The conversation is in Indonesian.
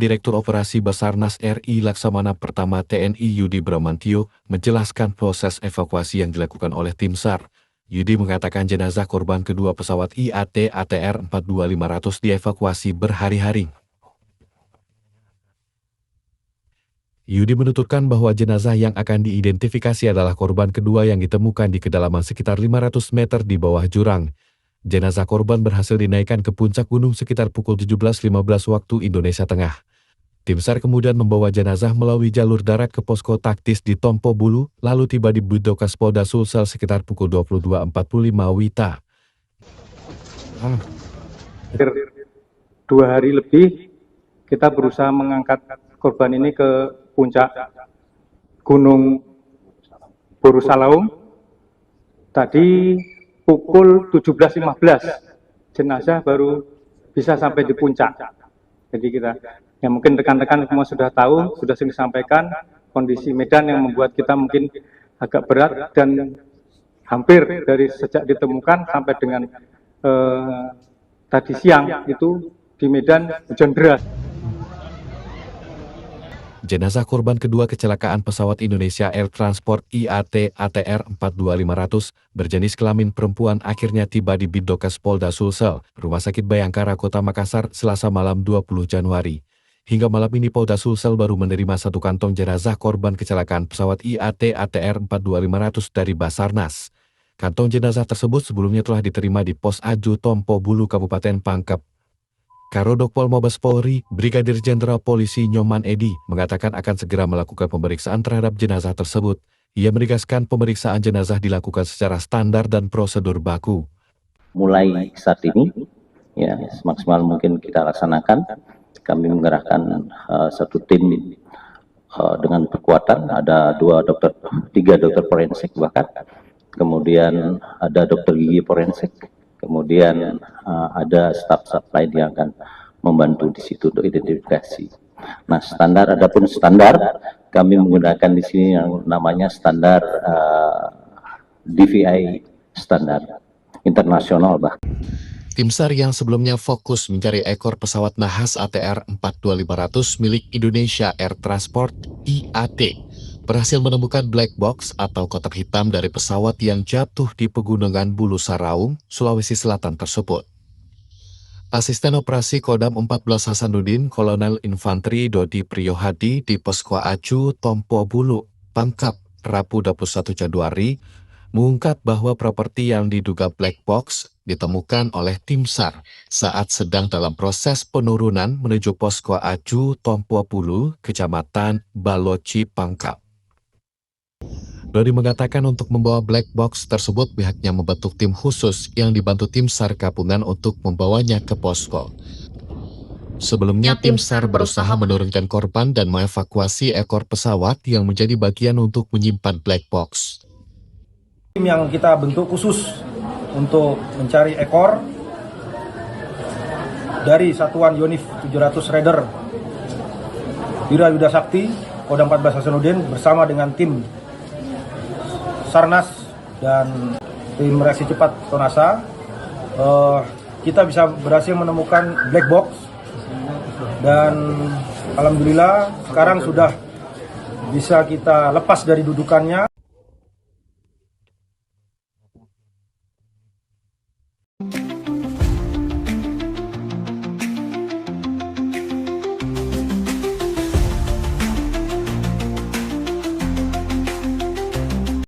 Direktur Operasi Basarnas RI Laksamana Pertama TNI Yudi Bramantio menjelaskan proses evakuasi yang dilakukan oleh tim SAR. Yudi mengatakan jenazah korban kedua pesawat IAT ATR 42500 dievakuasi berhari-hari. Yudi menuturkan bahwa jenazah yang akan diidentifikasi adalah korban kedua yang ditemukan di kedalaman sekitar 500 meter di bawah jurang. Jenazah korban berhasil dinaikkan ke puncak gunung sekitar pukul 17.15 waktu Indonesia Tengah. Tim SAR kemudian membawa jenazah melalui jalur darat ke posko taktis di Tompo Bulu, lalu tiba di Bidokas Polda Sulsel sekitar pukul 22.45 WITA. 2 hari lebih kita berusaha mengangkat korban ini ke puncak Gunung Borusalaung. Tadi pukul 17.15 jenazah baru bisa sampai di puncak. Jadi kita, ya mungkin rekan-rekan semua sudah tahu, sudah sering disampaikan kondisi medan yang membuat kita mungkin agak berat dan hampir dari sejak ditemukan sampai dengan tadi siang itu di Medan hujan deras. Jenazah korban kedua kecelakaan pesawat Indonesia Air Transport IAT ATR 42500 berjenis kelamin perempuan akhirnya tiba di Bidokas Polda Sulsel, Rumah Sakit Bayangkara Kota Makassar, Selasa malam 20 Januari. Hingga malam ini Polda Sulsel baru menerima 1 kantong jenazah korban kecelakaan pesawat IAT ATR 42500 dari Basarnas. Kantong jenazah tersebut sebelumnya telah diterima di Pos Aju Tompo Bulu Kabupaten Pangkep. Karodok Pol Mabes Polri, Brigadir Jenderal Polisi Nyoman Edi, mengatakan akan segera melakukan pemeriksaan terhadap jenazah tersebut. Ia menegaskan pemeriksaan jenazah dilakukan secara standar dan prosedur baku. Mulai saat ini, ya semaksimal mungkin kita laksanakan. Kami mengerahkan satu tim dengan kekuatan, ada 3 dokter forensik bahkan. Kemudian ada dokter gigi forensik. Kemudian ada staf-staf lain yang akan membantu di situ untuk identifikasi. Nah, adapun standar kami menggunakan di sini yang namanya standar DVI standar internasional bahkan. Tim SAR yang sebelumnya fokus mencari ekor pesawat nahas ATR 42500 milik Indonesia Air Transport IAT berhasil menemukan black box atau kotak hitam dari pesawat yang jatuh di pegunungan Bulu Saraung, Sulawesi Selatan tersebut. Asisten Operasi Kodam 14 Hasanuddin, Kolonel Infanteri Dodi Priyohadi di Posko Aju Tompo Bulu, Pangkep, Rabu 21 Januari, mengungkap bahwa properti yang diduga black box ditemukan oleh tim SAR saat sedang dalam proses penurunan menuju Posko Aju Tompo Bulu, Kecamatan Baloci, Pangkep. Dodi mengatakan untuk membawa black box tersebut pihaknya membentuk tim khusus yang dibantu tim SAR gabungan untuk membawanya ke posko. Sebelumnya tim SAR berusaha menurunkan korban dan mengevakuasi ekor pesawat yang menjadi bagian untuk menyimpan black box. Tim yang kita bentuk khusus untuk mencari ekor dari Satuan Yonif 700 Raider Wirayuda Sakti, Kodam 14 Hasanuddin bersama dengan tim Sarnas dan tim reaksi cepat Tonasa, kita bisa berhasil menemukan black box dan alhamdulillah sekarang sudah bisa kita lepas dari dudukannya.